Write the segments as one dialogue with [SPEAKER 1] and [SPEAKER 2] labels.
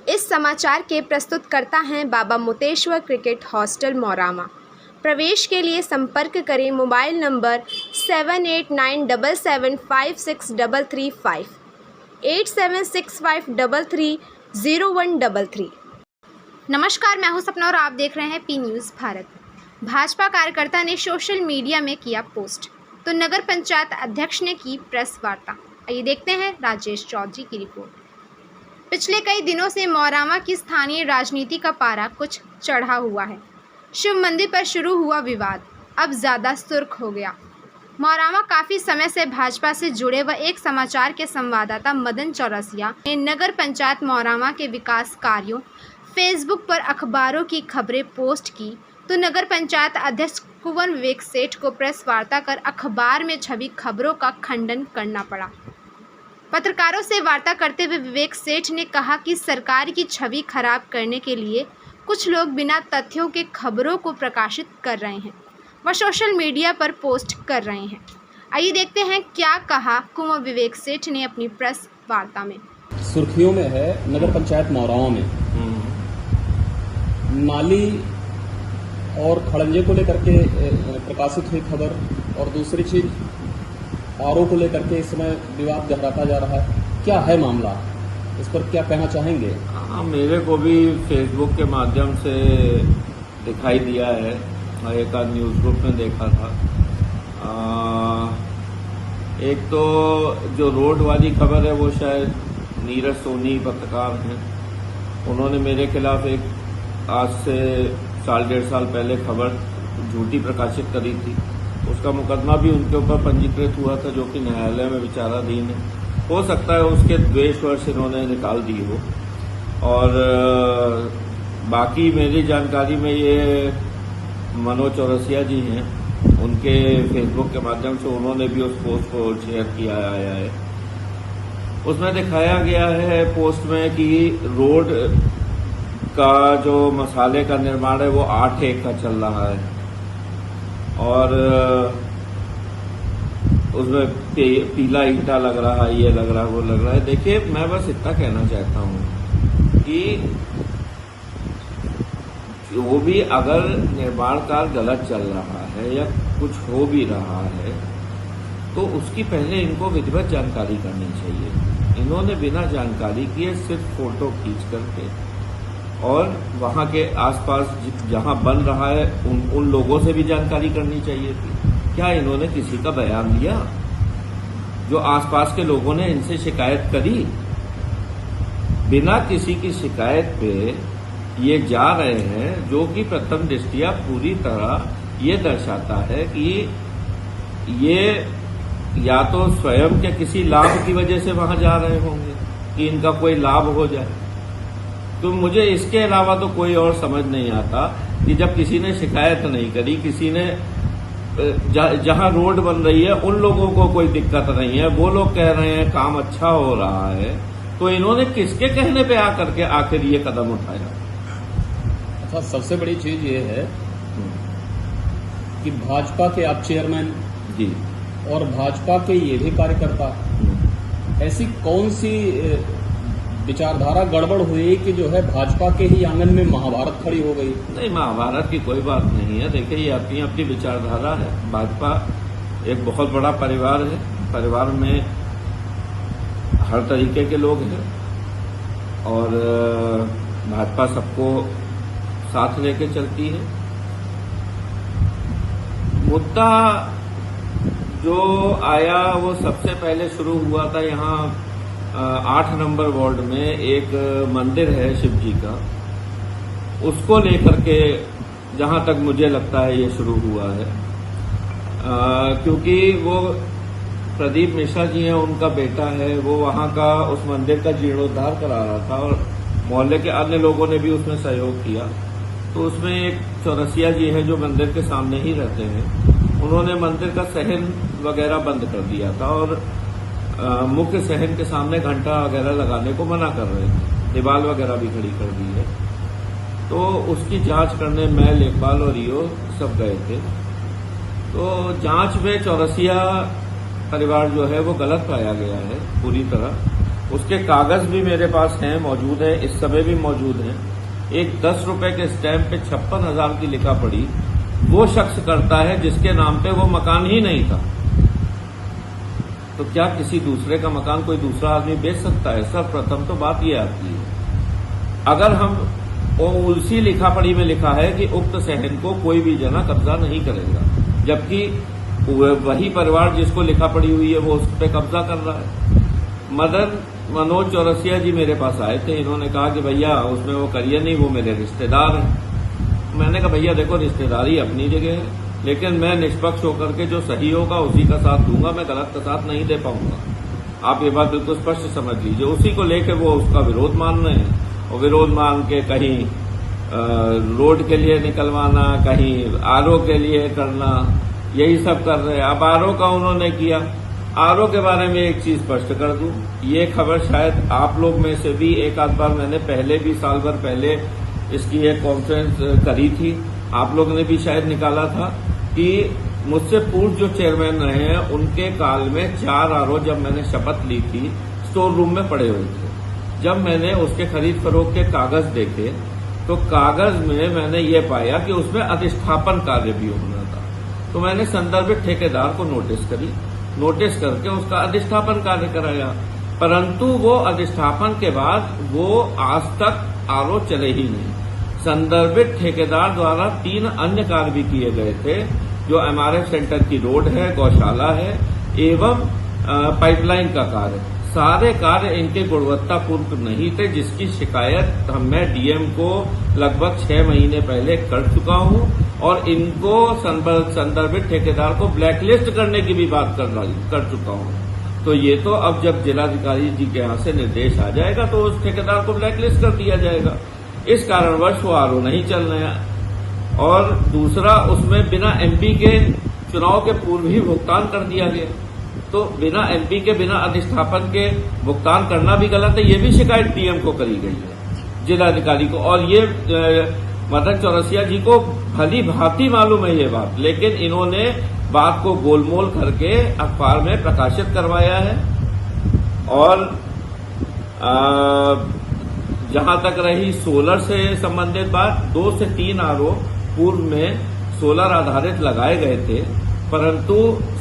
[SPEAKER 1] इस समाचार के प्रस्तुतकर्ता हैं बाबा मोतेश्वर क्रिकेट हॉस्टल मौरामा। प्रवेश के लिए संपर्क करें मोबाइल नंबर 7897756335 8765330133। नमस्कार, मैं हूं सपना और आप देख रहे हैं पी न्यूज़ भारत। भाजपा कार्यकर्ता ने सोशल मीडिया में किया पोस्ट तो नगर पंचायत अध्यक्ष ने की प्रेस वार्ता। आइए देखते हैं राजेश चौधरी की रिपोर्ट। पिछले कई दिनों से मौरामा की स्थानीय राजनीति का पारा कुछ चढ़ा हुआ है। शिव मंदिर पर शुरू हुआ विवाद अब ज़्यादा सुर्ख हो गया। मौरामा काफ़ी समय से भाजपा से जुड़े व एक समाचार के संवाददाता मदन चौरसिया ने नगर पंचायत मौरामा के विकास कार्यों फेसबुक पर अखबारों की खबरें पोस्ट की तो नगर पंचायत अध्यक्ष कुंवर विवेक सेठ को प्रेस वार्ता कर अखबार में छपी खबरों का खंडन करना पड़ा। पत्रकारों से वार्ता करते हुए विवेक सेठ ने कहा कि सरकार की छवि खराब करने के लिए कुछ लोग बिना तथ्यों के खबरों को प्रकाशित कर रहे हैं व सोशल मीडिया पर पोस्ट कर रहे हैं। आइए देखते हैं क्या कहा कुंवर विवेक सेठ ने अपनी प्रेस वार्ता में।
[SPEAKER 2] सुर्खियों में है नगर पंचायत मौरामा में नाली और खड़ंजे को लेकर के प्रकाशित हुई खबर और दूसरी चीज आरओ को लेकर के इस समय विवाद गहराता जा रहा है। क्या है मामला, इस पर क्या कहना चाहेंगे?
[SPEAKER 3] हाँ, मेरे को भी फेसबुक के माध्यम से दिखाई दिया है, एक आध न्यूज़ ग्रुप में देखा था। एक तो जो रोड वाली खबर है वो शायद नीरज सोनी पत्रकार हैं, उन्होंने मेरे खिलाफ एक आज से 1.5 साल पहले खबर झूठी प्रकाशित करी थी। उसका मुकदमा भी उनके ऊपर पंजीकृत हुआ था जो कि न्यायालय में विचाराधीन है। हो सकता है उसके द्वेषवश इन्होंने निकाल दी हो। और बाकी मेरी जानकारी में ये मनोज चौरसिया जी हैं, उनके फेसबुक के माध्यम से उन्होंने भी उस पोस्ट को शेयर किया आया है। उसमें दिखाया गया है पोस्ट में कि रोड का जो मसाले का निर्माण है वो 8 का चल रहा है और उसमें पीला ईंटा लग रहा है, ये लग रहा है, वो लग रहा है। देखिए, मैं बस इतना कहना चाहता हूँ कि जो भी अगर निर्माण कार्य गलत चल रहा है या कुछ हो भी रहा है तो उसकी पहले इनको विधिवत जानकारी करनी चाहिए। इन्होंने बिना जानकारी किए सिर्फ फोटो खींच करके और वहां के आसपास जहां बन रहा है उन लोगों से भी जानकारी करनी चाहिए थी। क्या इन्होंने किसी का बयान लिया? जो आसपास के लोगों ने इनसे शिकायत करी, बिना किसी की शिकायत पे ये जा रहे हैं, जो कि प्रथम दृष्टया पूरी तरह ये दर्शाता है कि ये या तो स्वयं के किसी लाभ की वजह से वहां जा रहे होंगे कि इनका कोई लाभ हो जाए। तो मुझे इसके अलावा तो कोई और समझ नहीं आता कि जब किसी ने शिकायत नहीं करी, किसी ने जहां रोड बन रही है उन लोगों को कोई दिक्कत नहीं है, वो लोग कह रहे हैं काम अच्छा हो रहा है, तो इन्होंने किसके कहने पे आकर के आखिर ये कदम उठाया?
[SPEAKER 2] अच्छा, सबसे बड़ी चीज ये है कि भाजपा के आप चेयरमैन
[SPEAKER 3] जी
[SPEAKER 2] और भाजपा के ये भी कार्यकर्ता, ऐसी कौन सी विचारधारा गड़बड़ हुई कि जो है भाजपा के ही आंगन में महाभारत खड़ी हो गई?
[SPEAKER 3] नहीं, महाभारत की कोई बात नहीं है। देखिए, ये अपनी अपनी विचारधारा है। भाजपा एक बहुत बड़ा परिवार है, परिवार में हर तरीके के लोग हैं और भाजपा सबको साथ लेके चलती है। मुद्दा जो आया वो सबसे पहले शुरू हुआ था यहाँ 8 नंबर वार्ड में एक मंदिर है शिव जी का, उसको लेकर के जहां तक मुझे लगता है ये शुरू हुआ है। क्योंकि वो प्रदीप मिश्रा जी हैं, उनका बेटा है, वो वहां का उस मंदिर का जीर्णोद्धार करा रहा था और मोहल्ले के अन्य लोगों ने भी उसमें सहयोग किया। तो उसमें एक चौरसिया जी है जो मंदिर के सामने ही रहते हैं, उन्होंने मंदिर का सहन वगैरह बंद कर दिया था और मुख्य सहन के सामने घंटा वगैरह लगाने को मना कर रहे थे, दीवार वगैरह भी खड़ी कर दी है। तो उसकी जांच करने मैं, लेखपाल और ईओ सब गए थे। तो जांच में चौरसिया परिवार जो है वो गलत पाया गया है पूरी तरह। उसके कागज भी मेरे पास हैं, मौजूद है, इस समय भी मौजूद हैं। एक 10 रुपए के स्टैंप पे 56,000 की लिखा पड़ी वो शख्स करता है जिसके नाम पे वो मकान ही नहीं था। तो क्या किसी दूसरे का मकान कोई दूसरा आदमी बेच सकता है? सर्वप्रथम तो बात ये आती है, अगर हम उसी लिखा पड़ी में लिखा है कि उक्त सहन को कोई भी जना कब्जा नहीं करेगा, जबकि वही परिवार जिसको लिखा पड़ी हुई है वो उस पर कब्जा कर रहा है। मनोज चौरसिया जी मेरे पास आए थे, इन्होंने कहा कि भैया उसमें वो करिए नहीं, वो मेरे रिश्तेदार हैं। मैंने कहा भैया देखो, रिश्तेदारी अपनी जगह है, लेकिन मैं निष्पक्ष होकर के जो सही होगा उसी का साथ दूंगा, मैं गलत का साथ नहीं दे पाऊंगा। आप ये बात बिल्कुल स्पष्ट समझ लीजिए। उसी को लेकर वो उसका विरोध मान रहे हैं, और विरोध मान के कहीं रोड के लिए निकलवाना, कहीं आरओ के लिए करना, यही सब कर रहे हैं। अब आरओ का उन्होंने किया। आरओ के बारे में एक चीज स्पष्ट कर दूं, ये खबर शायद आप लोग में से भी एक आध बार मैंने पहले भी साल भर पहले इसकी एक कॉन्फ्रेंस करी थी, आप लोगों ने भी शायद निकाला था कि मुझसे पूर्व जो चेयरमैन रहे हैं उनके काल में 4 आरओ जब मैंने शपथ ली थी स्टोर रूम में पड़े हुए थे। जब मैंने उसके खरीद फरोख्त के कागज देखे तो कागज में मैंने ये पाया कि उसमें अधिष्ठापन कार्य भी होना था। तो मैंने संदर्भित ठेकेदार को नोटिस करके उसका अधिष्ठापन कार्य कराया, परंतु वो अधिष्ठापन के बाद वो आज तक आरओ चले ही नहीं। संदर्भित ठेकेदार द्वारा 3 अन्य कार्य भी किए गए थे, जो एमआरएफ सेंटर की रोड है, गौशाला है एवं पाइपलाइन का कार्य। सारे कार्य इनके गुणवत्तापूर्ण नहीं थे, जिसकी शिकायत मैं डीएम को लगभग 6 महीने पहले कर चुका हूं, और इनको संदर्भित ठेकेदार को ब्लैकलिस्ट करने की भी बात कर चुका हूं। तो ये तो अब जब जिलाधिकारी जी के यहाँ से निर्देश आ जाएगा तो उस ठेकेदार को ब्लैकलिस्ट कर दिया जाएगा। इस कारणवश वो आरओ नहीं चल रहे हैं। और दूसरा, उसमें बिना एमपी के चुनाव के पूर्व ही भुगतान कर दिया गया। तो बिना एमपी के, बिना अधिष्ठापन के भुगतान करना भी गलत है। ये भी शिकायत डीएम को करी गई है, जिलाधिकारी को। और ये मदन चौरसिया जी को भली भांति मालूम है ये बात, लेकिन इन्होंने बात को गोलमोल करके अखबार में प्रकाशित करवाया है। और जहां तक रही सोलर से संबंधित बात, 2 से 3 आरओ पूर्व में सोलर आधारित लगाए गए थे, परंतु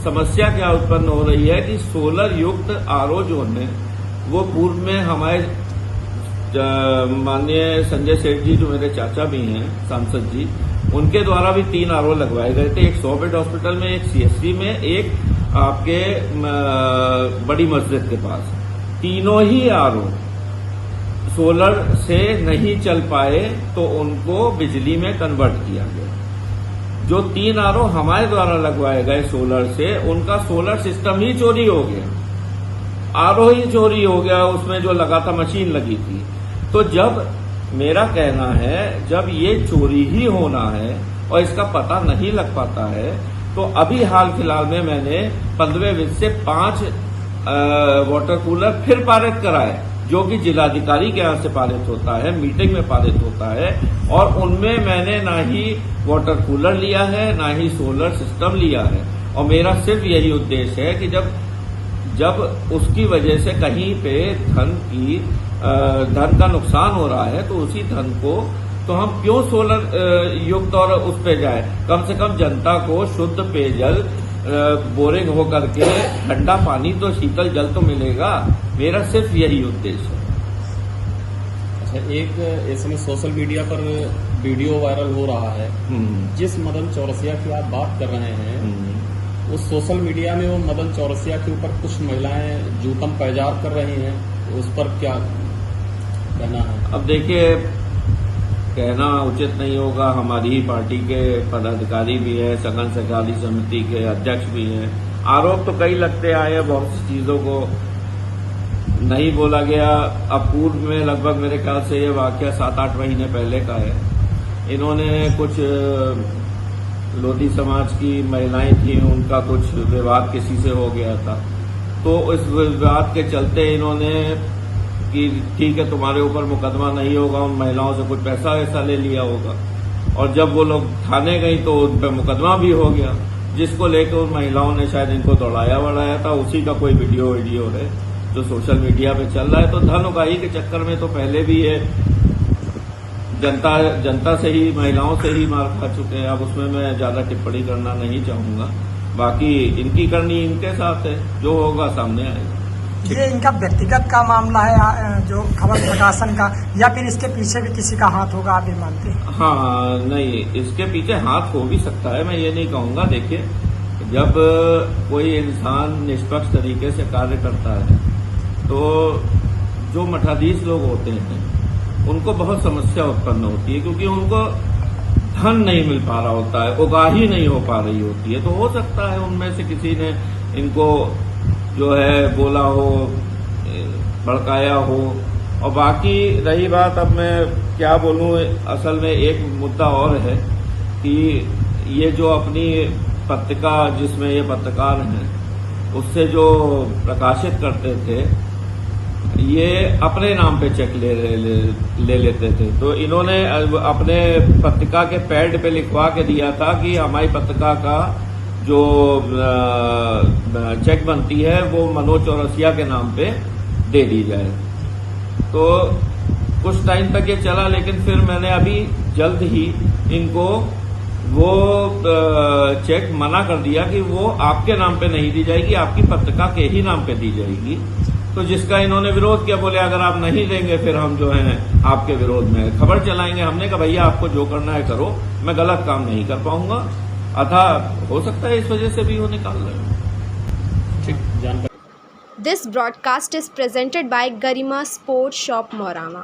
[SPEAKER 3] समस्या क्या उत्पन्न हो रही है कि सोलर युक्त आरओ जो है वो पूर्व में हमारे माननीय संजय सेठ जी जो मेरे चाचा भी हैं, सांसद जी, उनके द्वारा भी 3 आरओ लगवाए गए थे। एक 100 बेड हॉस्पिटल में, एक सीएससी में, एक आपके बड़ी मस्जिद के पास। तीनों ही आरओ सोलर से नहीं चल पाए तो उनको बिजली में कन्वर्ट किया गया। जो 3 आरओ हमारे द्वारा लगवाए गए सोलर से, उनका सोलर सिस्टम ही चोरी हो गया, आरओ ही चोरी हो गया, उसमें जो लगा था मशीन लगी थी। तो जब मेरा कहना है, जब ये चोरी ही होना है और इसका पता नहीं लग पाता है, तो अभी हाल फिलहाल में मैंने 15वें वित्त से 5 वाटर कूलर फिर पारित कराए, जो कि जिलाधिकारी के यहाँ से पारित होता है, मीटिंग में पारित होता है। और उनमें मैंने ना ही वाटर कूलर लिया है, ना ही सोलर सिस्टम लिया है। और मेरा सिर्फ यही उद्देश्य है कि जब उसकी वजह से कहीं पे धन का नुकसान हो रहा है, तो उसी धन को तो हम क्यों सोलर युक्त और उस पे जाए। कम से कम जनता को शुद्ध पेयजल, बोरिंग होकर के ठंडा पानी तो, शीतल जल तो मिलेगा। मेरा सिर्फ यही उद्देश्य है।
[SPEAKER 2] अच्छा, एक इस समय सोशल मीडिया पर वीडियो वायरल हो रहा है, जिस मदन चौरसिया की आप बात कर रहे हैं, उस सोशल मीडिया में वो मदन चौरसिया के ऊपर कुछ महिलाएं जूतम पैजार कर रही हैं, उस पर क्या कहना है?
[SPEAKER 3] अब देखिए, कहना उचित नहीं होगा। हमारी ही पार्टी के पदाधिकारी भी है, सघन सहकारी समिति के अध्यक्ष भी हैं। आरोप तो कई लगते आए हैं, बहुत सी चीजों को नहीं बोला गया। अब पूर्व में लगभग मेरे ख्याल से ये वाकया 7-8 महीने पहले का है। इन्होंने कुछ लोधी समाज की महिलाएं थी, उनका कुछ विवाद किसी से हो गया था, तो इस विवाद के चलते इन्होंने कि ठीक है तुम्हारे ऊपर मुकदमा नहीं होगा, उन महिलाओं से कुछ पैसा वैसा ले लिया होगा। और जब वो लोग थाने गई तो उन पर मुकदमा भी हो गया, जिसको लेकर उन महिलाओं ने शायद इनको दौड़ाया बढ़ाया था। उसी का कोई वीडियो है जो सोशल मीडिया पे चल रहा है। तो धन उगाही के चक्कर में तो पहले भी ये जनता से ही, महिलाओं से ही मार खा चुके हैं। अब उसमें मैं ज्यादा टिप्पणी करना नहीं चाहूंगा। बाकी इनकी करनी इनके साथ है, जो होगा सामने आएगा।
[SPEAKER 4] ये इनका व्यक्तिगत का मामला है जो खबर प्रकाशन का, या फिर इसके पीछे भी किसी का हाथ होगा, आप ये मानते हैं?
[SPEAKER 3] हाँ, नहीं, इसके पीछे हाथ हो भी सकता है, मैं ये नहीं कहूंगा। देखिए, जब कोई इंसान निष्पक्ष तरीके से कार्य करता है तो जो मठाधीश लोग होते हैं उनको बहुत समस्या उत्पन्न होती है, क्योंकि उनको धन नहीं मिल पा रहा होता है, उगाही नहीं हो पा रही होती है। तो हो सकता है उनमें से किसी ने इनको जो है बोला हो, भड़काया हो। और बाकी रही बात, अब मैं क्या बोलूं, असल में एक मुद्दा और है कि ये जो अपनी पत्रिका, जिसमें ये पत्रकार हैं, उससे जो प्रकाशित करते थे, ये अपने नाम पे चेक ले लेते थे। तो इन्होंने अपने पत्रिका के पैड पे लिखवा के दिया था कि हमारी पत्रिका का जो चेक बनती है वो मनोज चौरसिया के नाम पे दे दी जाए। तो कुछ टाइम तक ये चला, लेकिन फिर मैंने अभी जल्द ही इनको वो चेक मना कर दिया कि वो आपके नाम पे नहीं दी जाएगी, आपकी पत्रिका के ही नाम पे दी जाएगी। तो जिसका इन्होंने विरोध किया, बोले अगर आप नहीं देंगे फिर हम जो है आपके विरोध में खबर चलाएंगे। हमने कहा भैया आपको जो करना है करो, मैं गलत काम नहीं कर पाऊंगा। अतः हो सकता है इस वजह से भी वो निकाल रहे हो।
[SPEAKER 2] ठीक, जानकारी।
[SPEAKER 1] This broadcast is presented by Garima Sports Shop Morama.